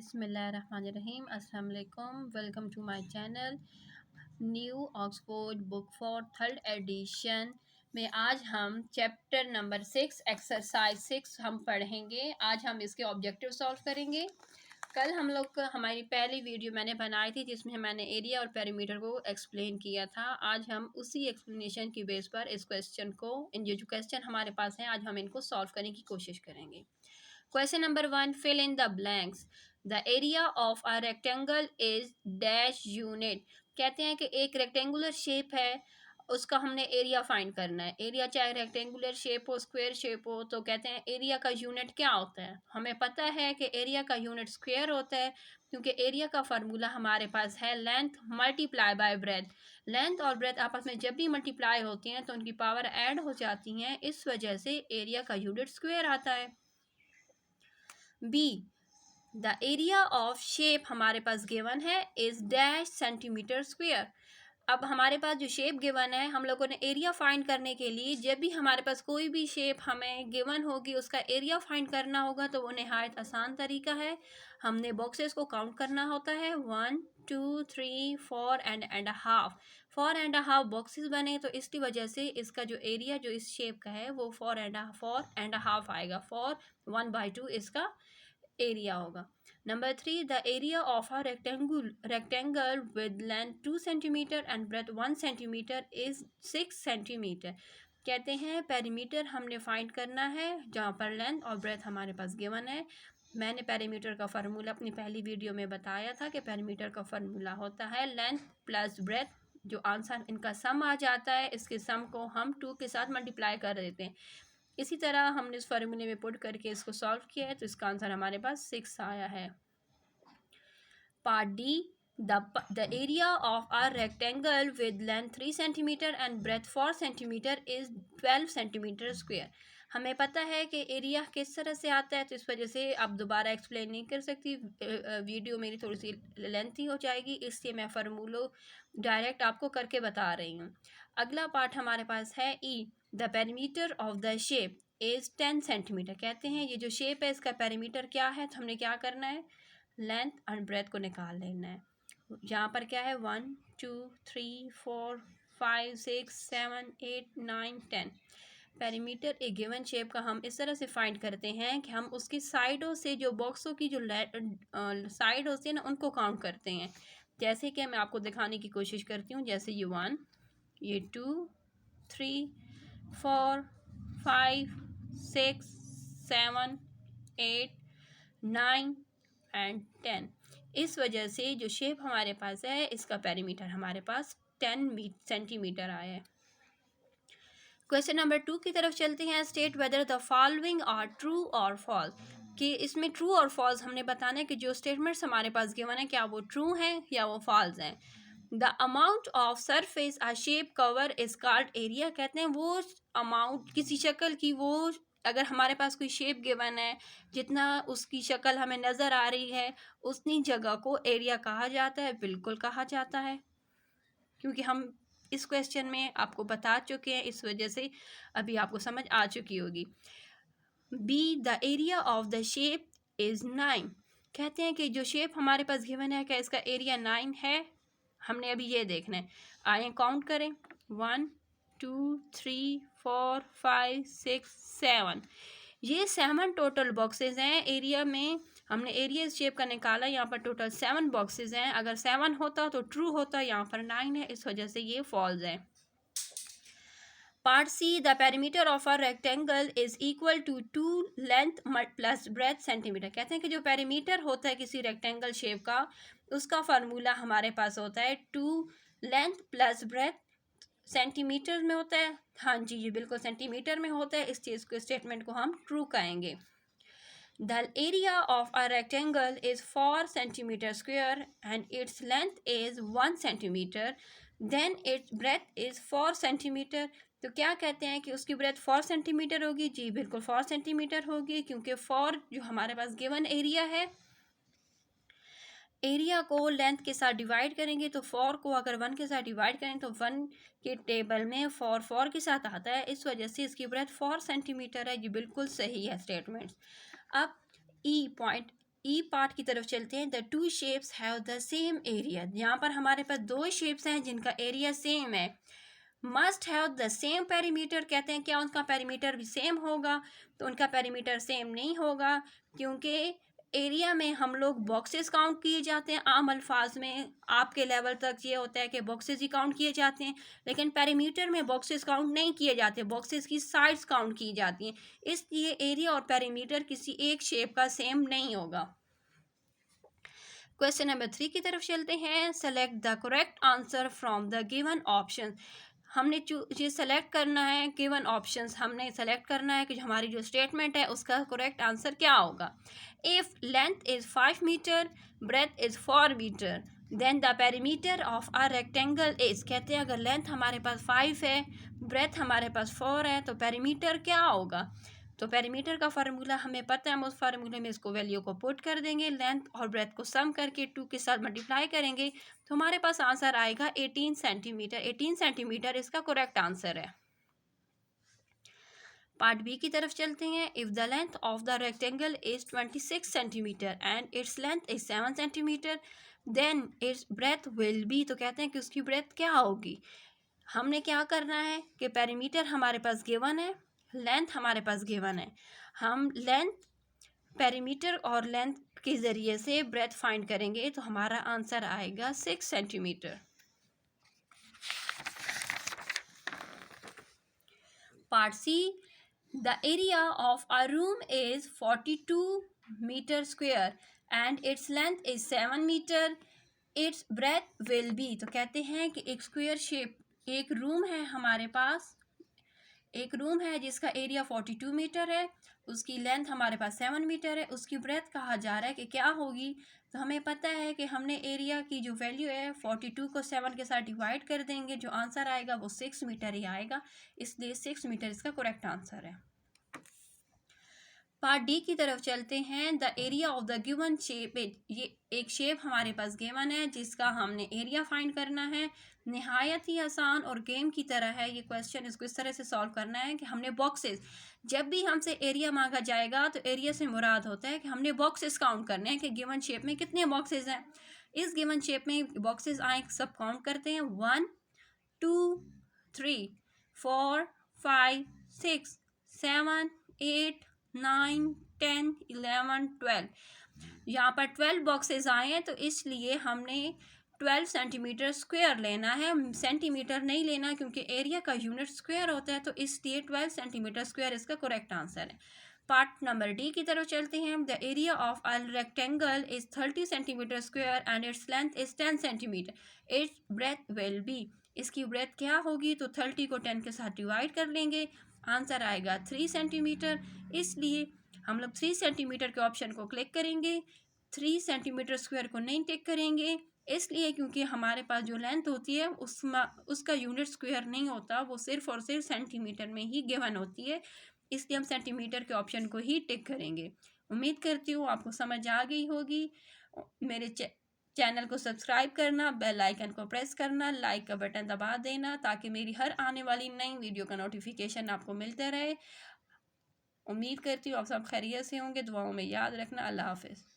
बिस्मिल्लाहिर्रहमानिर्रहीम। अस्सलाम वालेकुम। Welcome to my channel. New Oxford book for third edition में आज हम चैप्टर नंबर 6 एक्सरसाइज 6 हम पढ़ेंगे। आज हम इसके ऑब्जेक्टिव सॉल्व करेंगे। कल हम लोग हमारी पहली वीडियो मैंने बनाई थी जिसमें मैंने एरिया और पेरीमीटर को एक्सप्लेन किया था। आज हम उसी एक्सप्लेनेशन की बेस पर इस क्वेश्चन को, इन जो क्वेश्चन हमारे पास हैं, आज हम इनको सॉल्व करने की कोशिश करेंगे। Question number 1, fill in the blanks. The area of a rectangle is dash unit. कहते हैं कि एक रेक्टेंगुलर शेप है, उसका हमने एरिया फाइंड करना है। एरिया चाहे रेक्टेंगुलर शेप हो, स्क्वायर शेप हो, तो कहते हैं एरिया का यूनिट क्या होता है। हमें पता है कि एरिया का यूनिट स्क्वायर होता है, क्योंकि एरिया का फार्मूला हमारे पास है length multiply by breath. Length और ब्रेथ आपस में जब भी मल्टीप्लाई होती हैं तो उनकी पावर ऐड हो जाती हैं, इस वजह से एरिया का यूनिट स्क्वायर आता है। B, the area of shape हमारे पास गिवन है इज डैश सेंटीमीटर स्क्वायर। अब हमारे पास जो शेप गिवन है, हम लोगों ने एरिया फाइंड करने के लिए जब भी हमारे पास कोई भी शेप हमें गिवन होगी उसका एरिया फाइंड करना होगा, तो वो नहायत आसान तरीका है। हमने बॉक्सेस को काउंट करना होता है, 1 2 3 4 एंड हाफ। 4.5 बॉक्सेस बने, तो इसकी वजह से इसका जो एरिया जो इस शेप का है वो 4.5 आएगा। 4 1/2 इसका एरिया होगा। Number 3, the area of a rectangle with length 2 centimetre and breadth 1 centimetre is 6 centimetre. कहते हैं पेरीमीटर हमने फाइंड करना है जहाँ पर लेंथ और ब्रेथ हमारे पास गिवन है। मैंने पेरीमीटर का फार्मूला अपनी पहली वीडियो में बताया था कि पेरीमीटर का फार्मूला होता है लेंथ प्लस ब्रेथ। जो आंसर इनका सम आ जाता है, इसके सम को हम 2 के साथ मल्टीप्लाई कर देते हैं। इसी तरह हमने इस फार्मूले में पुट करके इसको सॉल्व किया है, तो इसका आंसर हमारे पास 6 आया है। Part D, the area of a rectangle with length 3 centimetre and breadth 4 centimetre is 12 centimetre square. हमें पता है कि एरिया किस तरह से आता है, तो इस वजह से अब दोबारा एक्सप्लेन नहीं कर सकती, वीडियो मेरी थोड़ी सी लेंथी हो जाएगी, इसलिए मैं फार्मूलो डायरेक्ट आपको करके बता रही हूँ। अगला पार्ट हमारे पास है E, the perimeter of the shape is 10 centimetre. कहते हैं ये जो शेप है इसका पेरीमीटर क्या है, तो हमने क्या करना है, लेंथ एंड ब्रेथ को निकाल लेना है। यहाँ पर क्या है, 1 2 3 4 5 6 7 8 9 10। पेरीमीटर एक गिवन शेप का हम इस तरह से फाइंड करते हैं कि हम उसकी साइडों से, जो बॉक्सों की जो साइड होती है ना, उनको काउंट करते हैं। जैसे कि मैं आपको दिखाने की कोशिश करती हूँ, जैसे ये 1, ये 2 3 4 5 6 7 8 9 एंड 10। इस वजह से जो शेप हमारे पास है इसका पेरीमीटर हमारे पास 10 सेंटीमीटर आया है। क्वेश्चन नंबर 2 की तरफ चलते हैं। State whether the following are true और फॉल्स। कि इसमें ट्रू और फॉल्स हमने बताना है कि जो स्टेटमेंट्स हमारे पास गिवन है क्या वो ट्रू हैं या वो फॉल्स हैं। The amount of surface a shape cover is called area. कहते हैं वो अमाउंट किसी शक्ल की, वो अगर हमारे पास कोई शेप गिवन है, जितना उसकी शक्ल हमें नज़र आ रही है उतनी जगह को एरिया कहा जाता है। बिल्कुल कहा जाता है, क्योंकि हम इस क्वेश्चन में आपको बता चुके हैं, इस वजह से अभी आपको समझ आ चुकी होगी। B, the area of the shape is 9। कहते हैं कि जो शेप हमारे पास गिवन है क्या इसका एरिया 9 है। हमने अभी ये देखना है, आए काउंट करें, 1 2 3 4 5 6 7। ये 7 टोटल बॉक्सेस हैं एरिया में। हमने एरिया शेप का निकाला, यहाँ पर टोटल 7 बॉक्सेस हैं। अगर 7 होता तो ट्रू होता, यहाँ पर 9 है, इस वजह से ये फॉल्स है। Part C, the perimeter of a rectangle is equal to 2 length plus breadth centimetre. कहते हैं कि जो पेरीमीटर होता है किसी रेक्टेंगल शेप का, उसका फार्मूला हमारे पास होता है 2 लेंथ प्लस ब्रेथ सेंटीमीटर में होता है। हाँ जी, ये बिल्कुल सेंटीमीटर में होता है। इस चीज़ को, स्टेटमेंट को हम ट्रू कहेंगे। The area of a rectangle is 4 centimetre square and its length is 1 centimetre, then its breadth is 4 centimetre. तो क्या कहते हैं कि उसकी ब्रेथ 4 सेंटीमीटर होगी। जी बिल्कुल 4 सेंटीमीटर होगी, क्योंकि 4 जो हमारे पास गिवन एरिया है, एरिया को लेंथ के साथ डिवाइड करेंगे तो 4 को अगर 1 के साथ डिवाइड करें तो 1 के टेबल में 4 के साथ आता है, इस वजह से इसकी ब्रेथ 4 सेंटीमीटर है। ये बिल्कुल सही है स्टेटमेंट्स। अब ई पॉइंट ई पार्ट की तरफ चलते हैं। The two shapes have the same area, यहाँ पर हमारे पास दो शेप्स हैं जिनका एरिया सेम है। Must have the same perimeter, कहते हैं क्या उनका पेरीमीटर भी सेम होगा? तो उनका पेरीमीटर सेम नहीं होगा, क्योंकि एरिया में हम लोग बॉक्सेस काउंट किए जाते हैं। आम अल्फाज में आपके लेवल तक ये होता है कि बॉक्सेस ही काउंट किए जाते हैं, लेकिन पेरीमीटर में बॉक्सेस काउंट नहीं किए जाते, बॉक्सेस की साइड्स काउंट की जाती हैं। इसलिए एरिया और पेरीमीटर किसी एक शेप का सेम नहीं होगा। क्वेश्चन नंबर 3 की तरफ चलते हैं। Select the correct answer from the given option. हमने ये सेलेक्ट करना है, गिवन ऑप्शंस हमने सेलेक्ट करना है कि हमारी जो स्टेटमेंट है उसका करेक्ट आंसर क्या होगा। If length is 5 metre, breadth is 4 metre, then the perimeter of a rectangle is, कहते हैं अगर लेंथ हमारे पास 5 है, ब्रेथ हमारे पास 4 है, तो पेरीमीटर क्या होगा? तो पेरीमीटर का फार्मूला हमें पता है, हम उस फार्मूले में इसको वैल्यू को पुट कर देंगे, लेंथ और ब्रेथ को सम करके 2 के साथ मल्टीप्लाई करेंगे, तो हमारे पास आंसर आएगा 18 सेंटीमीटर। 18 सेंटीमीटर इसका करेक्ट आंसर है। पार्ट बी की तरफ चलते हैं। If the length of the rectangle is 26 centimetre and its length is 7 centimetre, then its breadth will be, तो कहते हैं कि उसकी ब्रेथ क्या होगी। हमने क्या करना है कि पेरीमीटर हमारे पास गिवन है, लेंथ हमारे पास गिवन है, हम लेंथ, पेरीमीटर और लेंथ के ज़रिए से ब्रेथ फाइंड करेंगे, तो हमारा आंसर आएगा 6 centimetre. Part C, the area of a room is 42 metre square and its length is 7 metre, its breadth will be, तो कहते हैं कि एक स्क्वेयर शेप, एक रूम है हमारे पास, एक रूम है जिसका एरिया 42 मीटर है, उसकी लेंथ हमारे पास 7 मीटर है, उसकी ब्रेथ कहा जा रहा है कि क्या होगी। तो हमें पता है कि हमने एरिया की जो वैल्यू है 42 को 7 के साथ डिवाइड कर देंगे, जो आंसर आएगा वो 6 मीटर ही आएगा, इसलिए 6 मीटर इसका करेक्ट आंसर है। पार्ट डी की तरफ चलते हैं। The area of the given shape, ये एक शेप हमारे पास गिवन है जिसका हमने एरिया फाइंड करना है। निहायत ही आसान और गेम की तरह है ये क्वेश्चन। इसको इस तरह से सॉल्व करना है कि हमने बॉक्सेस, जब भी हमसे एरिया मांगा जाएगा तो एरिया से मुराद होता है कि हमने बॉक्सेस काउंट करने हैं कि गिवन शेप में कितने बॉक्सेस हैं। इस गिवन शेप में बॉक्सेस आए, सब काउंट करते हैं। 1 2 3 4 5 6 7 8 9 10 11 12, यहाँ पर 12 बॉक्सेस आए हैं, तो इसलिए हमने 12 सेंटीमीटर स्क्वायर लेना है, सेंटीमीटर नहीं लेना, क्योंकि एरिया का यूनिट स्क्वायर होता है, तो इसलिए 12 सेंटीमीटर स्क्वायर इसका करेक्ट आंसर है। पार्ट नंबर डी की तरफ चलते हैं। The area of a rectangle is 30 centimetre square and its length is 10 centimetre, it's breadth will B, इसकी ब्रेथ क्या होगी? तो 30 को 10 के साथ डिवाइड कर लेंगे, आंसर आएगा 3 सेंटीमीटर, इसलिए हम लोग 3 सेंटीमीटर के ऑप्शन को क्लिक करेंगे। 3 सेंटीमीटर स्क्वायर को नहीं टिक करेंगे, इसलिए क्योंकि हमारे पास जो लेंथ होती है उसका यूनिट स्क्वायर नहीं होता, वो सिर्फ और सिर्फ सेंटीमीटर में ही गिवन होती है, इसलिए हम सेंटीमीटर के ऑप्शन को ही टिक करेंगे। उम्मीद करती हूँ आपको समझ आ गई होगी। मेरे चैनल को सब्सक्राइब करना, बेल आइकन को प्रेस करना, लाइक का बटन दबा देना, ताकि मेरी हर आने वाली नई वीडियो का नोटिफिकेशन आपको मिलते रहे। उम्मीद करती हूँ आप सब खैरियत से होंगे। दुआओं में याद रखना। अल्लाह हाफिज़।